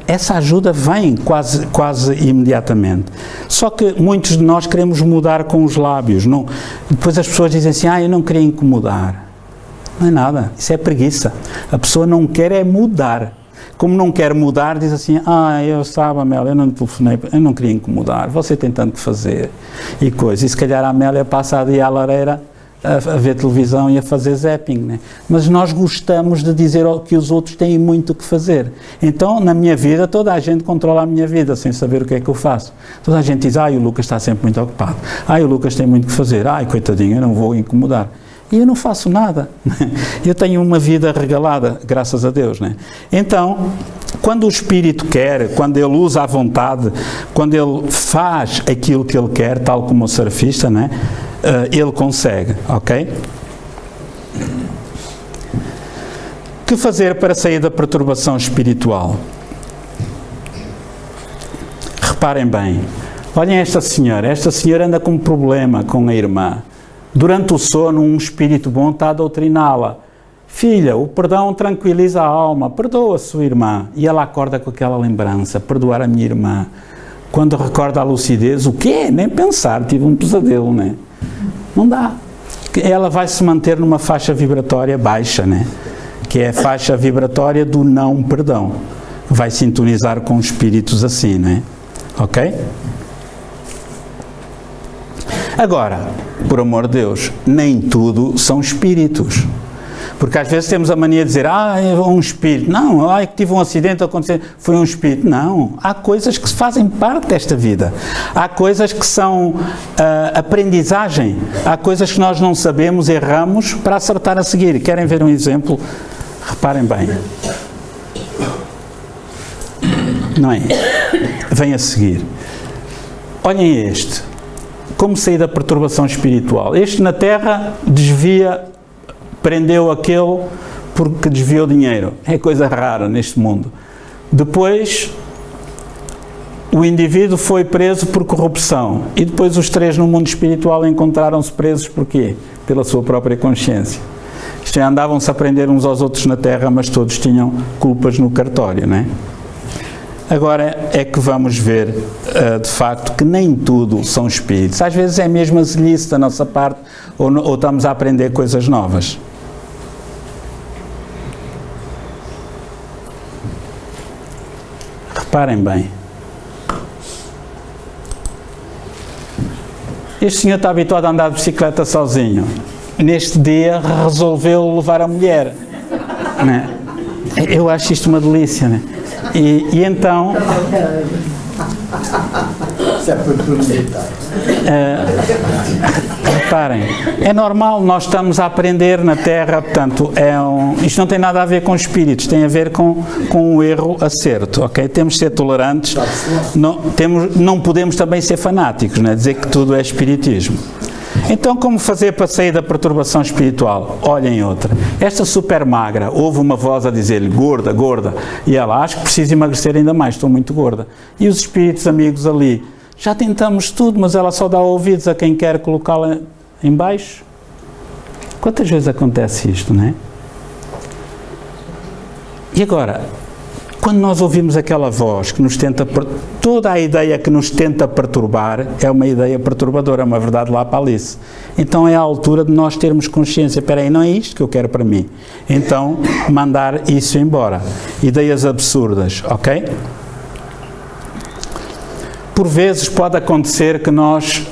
Essa ajuda vem quase imediatamente. Só que muitos de nós queremos mudar com os lábios. Não, depois as pessoas dizem assim, eu não queria incomodar. Não é nada, isso é preguiça. A pessoa não quer é mudar. Como não quer mudar, diz assim, eu estava, Amélia, eu não telefonei, eu não queria incomodar, você tem tanto que fazer, e coisa. E se calhar a Amélia passa a dia à lareira a ver televisão e a fazer zapping, né? Mas nós gostamos de dizer que os outros têm muito o que fazer. Então, na minha vida, toda a gente controla a minha vida, sem saber o que é que eu faço. Toda a gente diz, o Lucas está sempre muito ocupado, o Lucas tem muito que fazer, coitadinho, eu não vou incomodar. E eu não faço nada. Eu tenho uma vida regalada, graças a Deus, né? Então, quando o Espírito quer, quando ele usa a vontade, quando ele faz aquilo que ele quer, tal como o surfista, né? Ele consegue, ok? Que fazer para sair da perturbação espiritual? Reparem bem, olhem esta senhora anda com um problema com a irmã. Durante o sono, um espírito bom está a doutriná-la. Filha, o perdão tranquiliza a alma, perdoa a sua irmã. E ela acorda com aquela lembrança, perdoar a minha irmã. Quando recorda a lucidez, o quê? Nem pensar, tive um pesadelo, né? Não dá. Ela vai se manter numa faixa vibratória baixa, né? Que é a faixa vibratória do não perdão. Vai sintonizar com espíritos assim, né? Ok? Agora, por amor de Deus, nem tudo são espíritos. Porque às vezes temos a mania de dizer, é um espírito. Não, que tive um acidente, aconteceu, foi um espírito. Não, há coisas que fazem parte desta vida. Há coisas que são aprendizagem. Há coisas que nós não sabemos, erramos, para acertar a seguir. Querem ver um exemplo? Reparem bem. Não é? Vem a seguir. Olhem este. Como sair da perturbação espiritual? Este na Terra prendeu aquele porque desviou dinheiro. É coisa rara neste mundo. Depois, o indivíduo foi preso por corrupção. E depois os três no mundo espiritual encontraram-se presos por quê? Pela sua própria consciência. Isto é, andavam-se a prender uns aos outros na Terra, mas todos tinham culpas no cartório, não é? Agora é que vamos ver, de facto, que nem tudo são espíritos. Às vezes é mesmo a zelhice da nossa parte, ou estamos a aprender coisas novas. Reparem bem. Este senhor está habituado a andar de bicicleta sozinho. Neste dia resolveu levar a mulher. Né? Eu acho isto uma delícia, né? E então, reparem, é normal, nós estamos a aprender na Terra, portanto, isto não tem nada a ver com espíritos, tem a ver com o erro acerto, ok? Temos de ser tolerantes, não podemos também ser fanáticos, né? Dizer que tudo é espiritismo. Então, como fazer para sair da perturbação espiritual? Olhem outra. Esta super magra, houve uma voz a dizer-lhe, gorda, gorda, e ela, acho que preciso emagrecer ainda mais, estou muito gorda. E os espíritos amigos ali, já tentamos tudo, mas ela só dá ouvidos a quem quer colocá-la em baixo. Quantas vezes acontece isto, não é? E agora, quando nós ouvimos aquela voz que nos tenta, toda a ideia que nos tenta perturbar é uma ideia perturbadora, é uma verdade lá para Alice. Então é a altura de nós termos consciência, espera aí, não é isto que eu quero para mim. Então, mandar isso embora. Ideias absurdas, ok? Por vezes pode acontecer que nós,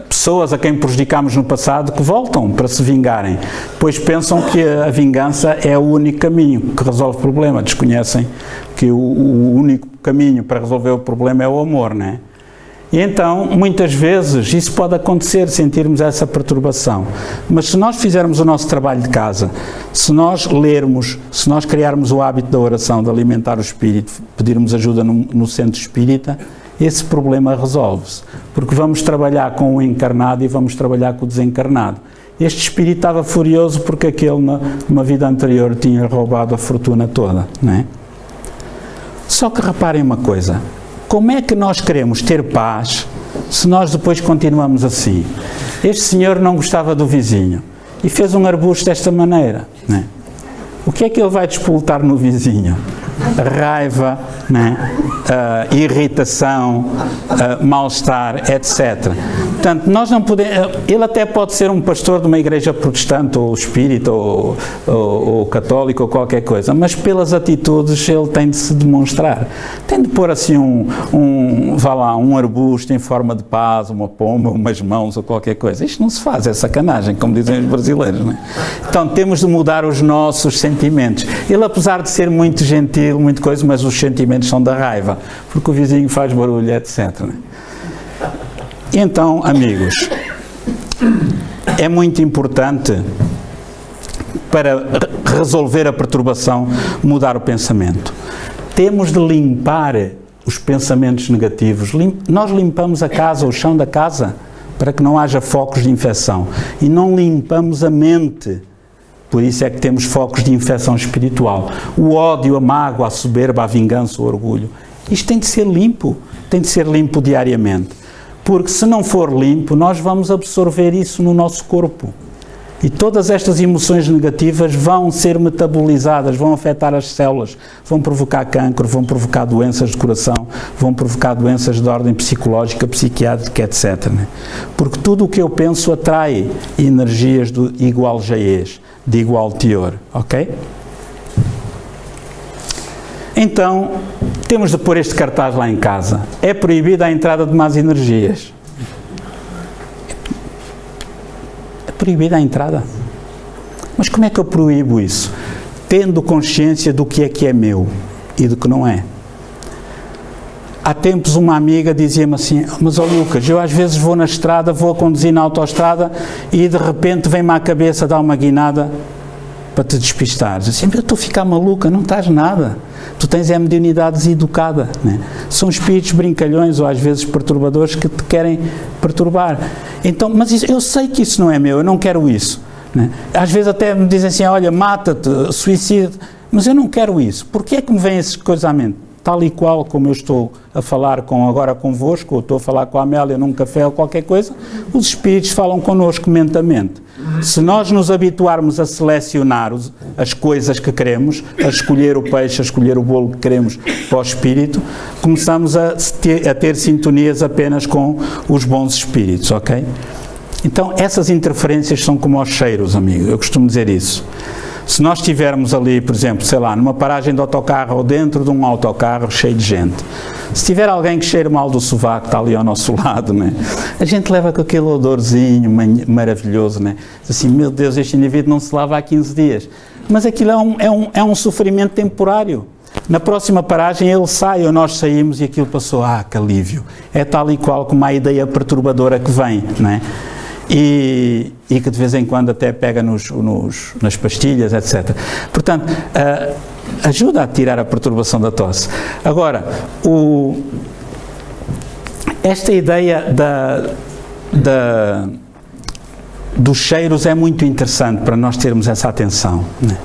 pessoas a quem prejudicámos no passado, que voltam para se vingarem, pois pensam que a vingança é o único caminho que resolve o problema, desconhecem que o único caminho para resolver o problema é o amor, não é? E então, muitas vezes, isso pode acontecer, sentirmos essa perturbação. Mas se nós fizermos o nosso trabalho de casa, se nós lermos, se nós criarmos o hábito da oração, de alimentar o espírito, pedirmos ajuda no centro espírita, esse problema resolve-se, porque vamos trabalhar com o encarnado e vamos trabalhar com o desencarnado. Este espírito estava furioso porque aquele, numa vida anterior, tinha roubado a fortuna toda, não é? Só que reparem uma coisa, como é que nós queremos ter paz se nós depois continuamos assim? Este senhor não gostava do vizinho e fez um arbusto desta maneira, não é? O que é que ele vai despoltar no vizinho? Raiva, né? Irritação, mal-estar, etc. Portanto, nós não podemos. Ele até pode ser um pastor de uma igreja protestante, ou espírita, ou católico, ou qualquer coisa, mas pelas atitudes ele tem de se demonstrar. Tem de pôr assim um arbusto em forma de paz, uma pomba, umas mãos, ou qualquer coisa. Isto não se faz, é sacanagem, como dizem os brasileiros, não é? Então temos de mudar os nossos sentimentos. Ele, apesar de ser muito gentil, muito coisa, mas os sentimentos são da raiva, porque o vizinho faz barulho, etc. Então, amigos, é muito importante para resolver a perturbação, mudar o pensamento. Temos de limpar os pensamentos negativos. Nós limpamos a casa, o chão da casa, para que não haja focos de infecção. E não limpamos a mente. Por isso é que temos focos de infecção espiritual. O ódio, a mágoa, a soberba, a vingança, o orgulho. Isto tem de ser limpo diariamente. Porque se não for limpo, nós vamos absorver isso no nosso corpo. E todas estas emoções negativas vão ser metabolizadas, vão afetar as células, vão provocar cancro, vão provocar doenças de coração, vão provocar doenças de ordem psicológica, psiquiátrica, etc. Porque tudo o que eu penso atrai energias de igual jaiez, de igual teor, ok? Então, temos de pôr este cartaz lá em casa. É proibida a entrada de más energias. Proibida a entrada. Mas como é que eu proíbo isso? Tendo consciência do que é meu e do que não é. Há tempos uma amiga dizia-me assim: mas ó Lucas, eu às vezes vou na estrada, vou a conduzir na autoestrada e de repente vem-me à cabeça dar uma guinada para te despistares. Assim, eu estou a ficar maluca, não estás nada. Tu tens mediunidade educada, né? São espíritos brincalhões ou às vezes perturbadores que te querem perturbar. Então, mas isso, eu sei que isso não é meu, eu não quero isso, né? Às vezes até me dizem assim: olha, mata-te, suicida, mas eu não quero isso. Porquê é que me vêm essas coisas à mente? Tal e qual como eu estou a falar agora convosco, ou estou a falar com a Amélia num café ou qualquer coisa, os espíritos falam connosco mentalmente. Se nós nos habituarmos a selecionar as coisas que queremos, a escolher o peixe, a escolher o bolo que queremos para o espírito, começamos a ter sintonias apenas com os bons espíritos, ok? Então, essas interferências são como aos cheiros, amigo, eu costumo dizer isso. Se nós estivermos ali, por exemplo, sei lá, numa paragem de autocarro ou dentro de um autocarro cheio de gente, se tiver alguém que cheira mal do sovaco, está ali ao nosso lado, né? A gente leva com aquele odorzinho maravilhoso, né? Diz assim: meu Deus, este indivíduo não se lava há 15 dias. Mas aquilo é um sofrimento temporário. Na próxima paragem ele sai ou nós saímos e aquilo passou. Que alívio. É tal e qual como a ideia perturbadora que vem, né? E que de vez em quando até pega nas pastilhas, etc. Portanto, ajuda a tirar a perturbação da tosse. Agora, esta ideia dos cheiros é muito interessante para nós termos essa atenção, né?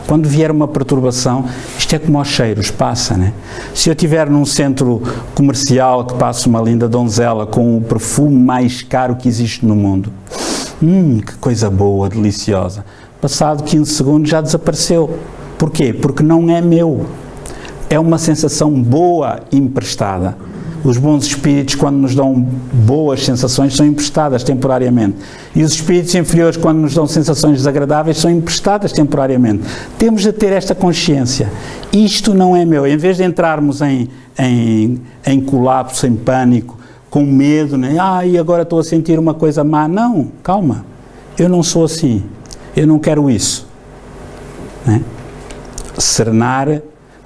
Quando vier uma perturbação, isto é como aos cheiros, passa, né? Se eu estiver num centro comercial que passa uma linda donzela com o perfume mais caro que existe no mundo, que coisa boa, deliciosa, passado 15 segundos já desapareceu. Porquê? Porque não é meu. É uma sensação boa emprestada. Os bons espíritos, quando nos dão boas sensações, são emprestadas temporariamente. E os espíritos inferiores, quando nos dão sensações desagradáveis, são emprestadas temporariamente. Temos de ter esta consciência. Isto não é meu. Em vez de entrarmos em colapso, em pânico, com medo, né? E agora estou a sentir uma coisa má. Não, calma. Eu não sou assim. Eu não quero isso, né? Serenar,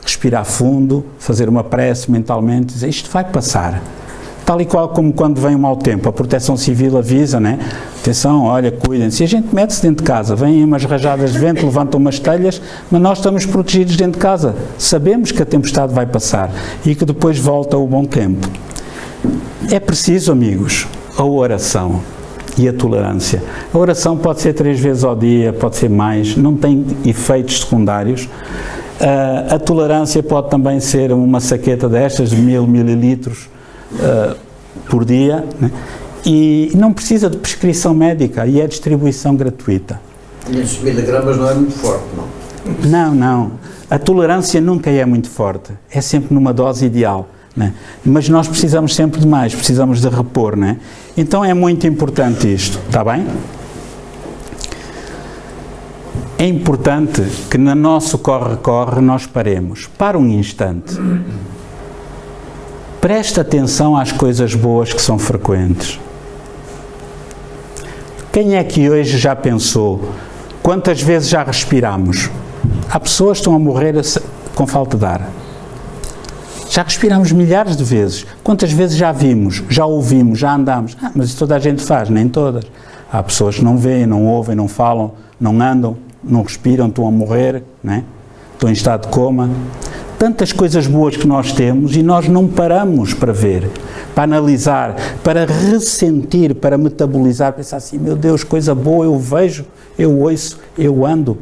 respirar fundo, fazer uma prece mentalmente, dizer: isto vai passar. Tal e qual como quando vem um mau tempo, a Proteção Civil avisa, né? Atenção, olha, cuidem-se. E a gente mete-se dentro de casa, vêm umas rajadas de vento, levantam umas telhas, mas nós estamos protegidos dentro de casa. Sabemos que a tempestade vai passar e que depois volta o bom tempo. É preciso, amigos, a oração e a tolerância. A oração pode ser 3 vezes ao dia, pode ser mais, não tem efeitos secundários. A tolerância pode também ser uma saqueta destas de 1000 mililitros por dia, né? E não precisa de prescrição médica e é distribuição gratuita. 500 miligramas não é muito forte, não? Não. A tolerância nunca é muito forte, é sempre numa dose ideal, né? Mas nós precisamos sempre de mais, precisamos de repor, né? Então é muito importante isto, está bem? É importante que no nosso corre-corre nós paremos. Para um instante. Presta atenção às coisas boas que são frequentes. Quem é que hoje já pensou quantas vezes já respiramos? Há pessoas que estão a morrer com falta de ar. Já respiramos milhares de vezes. Quantas vezes já vimos, já ouvimos, já andamos? Mas isso toda a gente faz, nem todas. Há pessoas que não veem, não ouvem, não falam, não andam, não respiram, estão a morrer, né? Estão em estado de coma. Tantas coisas boas que nós temos e nós não paramos para ver, para analisar, para ressentir, para metabolizar, pensar assim, meu Deus, coisa boa, eu vejo, eu ouço, eu ando,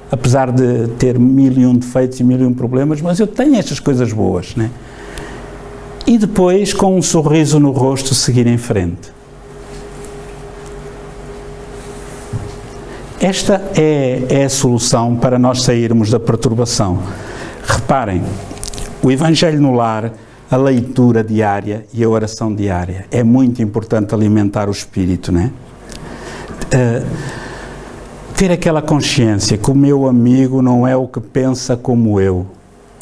apesar de ter 1001 defeitos e 1001 problemas, mas eu tenho estas coisas boas, né? E depois, com um sorriso no rosto, seguir em frente. Esta é a solução para nós sairmos da perturbação. Reparem, o Evangelho no lar, a leitura diária e a oração diária. É muito importante alimentar o espírito, né? Ter aquela consciência que o meu amigo não é o que pensa como eu,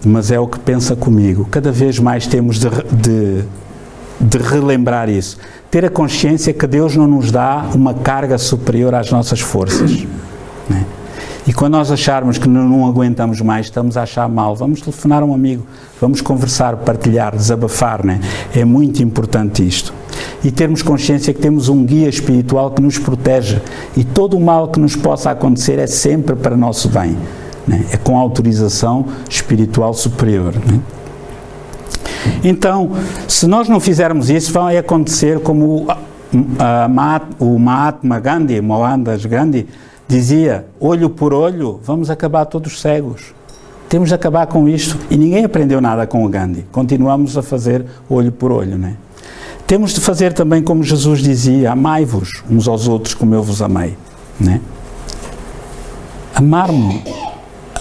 mas é o que pensa comigo. Cada vez mais temos de relembrar isso. Ter a consciência que Deus não nos dá uma carga superior às nossas forças, né? E quando nós acharmos que não aguentamos mais, estamos a achar mal, vamos telefonar a um amigo, vamos conversar, partilhar, desabafar, né? É muito importante isto. E termos consciência que temos um guia espiritual que nos protege e todo o mal que nos possa acontecer é sempre para nosso bem, né? É com autorização espiritual superior, né? Então, se nós não fizermos isso, vai acontecer como o Mahatma Gandhi, Mohandas Gandhi, dizia, olho por olho, vamos acabar todos cegos. Temos de acabar com isto. E ninguém aprendeu nada com o Gandhi. Continuamos a fazer olho por olho, né? Temos de fazer também como Jesus dizia, amai-vos uns aos outros como eu vos amei, né?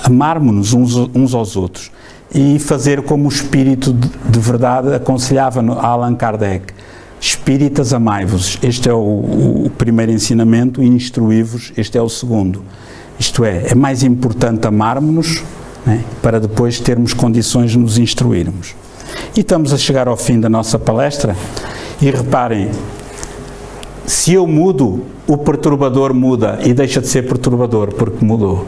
Amarmos-nos uns aos outros e fazer como o Espírito de verdade aconselhava a Allan Kardec. Espíritas, amai-vos. Este é o primeiro ensinamento e instruí-vos, este é o segundo. Isto é mais importante amarmos-nos, né, para depois termos condições de nos instruirmos. E estamos a chegar ao fim da nossa palestra e reparem, se eu mudo, o perturbador muda e deixa de ser perturbador porque mudou.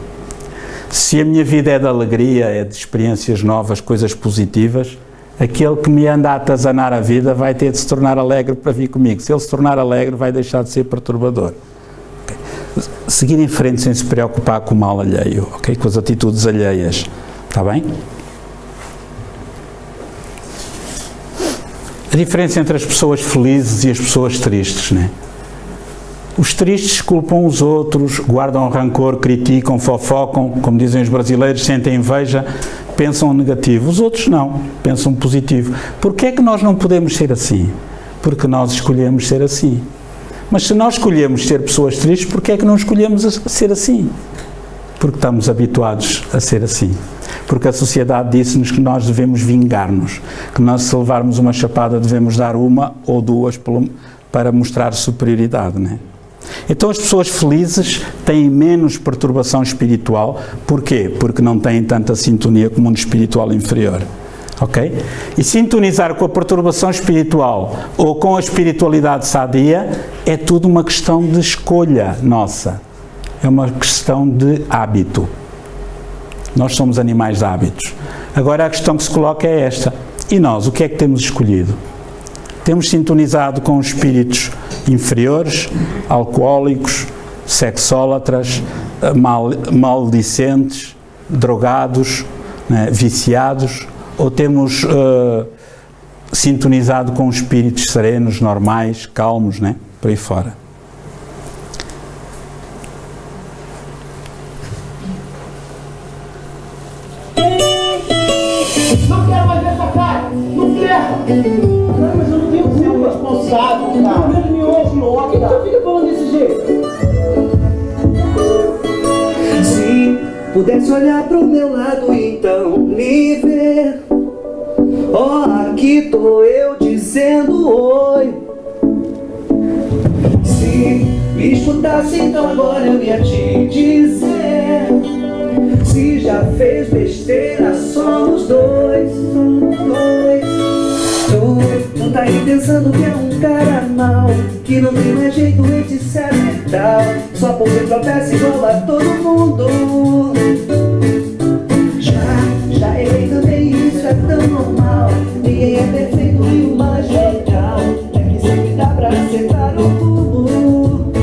Se a minha vida é de alegria, é de experiências novas, coisas positivas, aquele que me anda a atazanar a vida vai ter de se tornar alegre para vir comigo. Se ele se tornar alegre, vai deixar de ser perturbador. Okay. Seguir em frente sem se preocupar com o mal alheio, okay? Com as atitudes alheias. Está bem? A diferença entre as pessoas felizes e as pessoas tristes, né? Os tristes culpam os outros, guardam rancor, criticam, fofocam, como dizem os brasileiros, sentem inveja, pensam negativo. Os outros não, pensam positivo. Porquê é que nós não podemos ser assim? Porque nós escolhemos ser assim. Mas se nós escolhemos ser pessoas tristes, porquê é que não escolhemos ser assim? Porque estamos habituados a ser assim. Porque a sociedade disse-nos que nós devemos vingar-nos, que nós, se levarmos uma chapada, devemos dar uma ou duas para mostrar superioridade, não é? Então as pessoas felizes têm menos perturbação espiritual. Porquê? Porque não têm tanta sintonia com o mundo espiritual inferior. Ok? E sintonizar com a perturbação espiritual ou com a espiritualidade sadia é tudo uma questão de escolha nossa. É uma questão de hábito. Nós somos animais de hábitos. Agora a questão que se coloca é esta. E nós, o que é que temos escolhido? Temos sintonizado com os espíritos inferiores, alcoólicos, sexólatras, maldicentes, drogados, né, viciados, ou temos sintonizado com espíritos serenos, normais, calmos, né, por aí fora. Não quero mais ver essa cara! Não quero! Não, mas eu não tenho que ser o responsável, cara. Não me ouve logo. Por que tu fica falando desse jeito? Se pudesse olhar pro meu lado, então me ver. Oh, aqui tô eu dizendo oi. Se me escutasse, então agora eu ia te dizer. Se já fez besteira, somos dois. Tu tá aí pensando que é um cara mau, que não tem mais jeito, etc e tal, só porque tropeça igual a todo mundo. Já errei também, isso é tão normal. Ninguém é perfeito e o mais legal é que sempre dá pra acertar o cubo.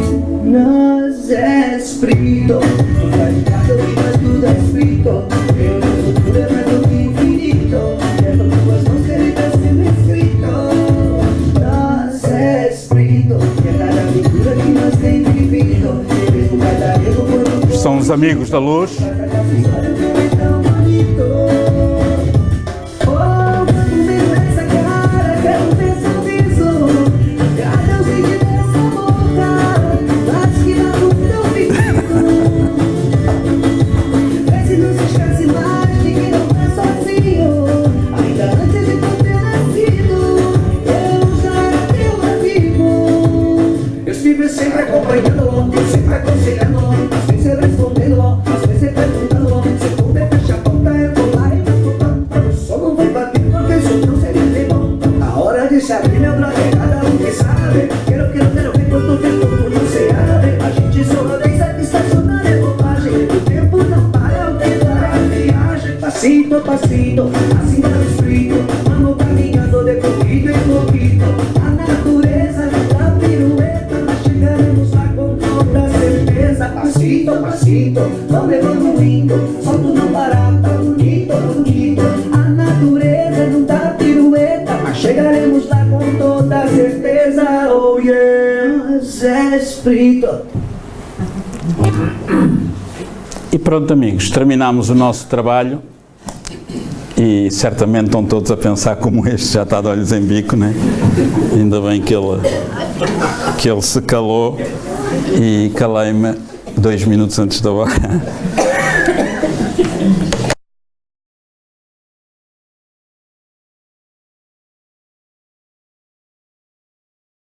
os amigos da luz. Sempre acompanhando, sempre aconselhando, às vezes respondendo, às vezes perguntando. Se puder fechar a porta, eu vou lá e vou voltando. Só não vai bater porque isso não seria bom. A hora de se abrir meu brother, cada um que sabe. Quero ver quanto tempo tu não se abre. A gente só vem sabe estacionar é bobagem. O tempo não para, o tempo é a viagem. Passito a passito, assim tá escrito. Vamos caminhando de corrido em corrido. A natureza não dá pirueta, mas chegaremos lá com toda certeza. Passito a passito, vamos evoluindo. Solto não parar, tá bonito, bonito. A natureza não dá pirueta, mas chegaremos lá com toda certeza. Oh yes, Espírito. E pronto, amigos, terminamos o nosso trabalho e certamente estão todos a pensar como este já está de olhos em bico, né? Ainda bem que ele se calou e calei-me 2 minutos antes da hora.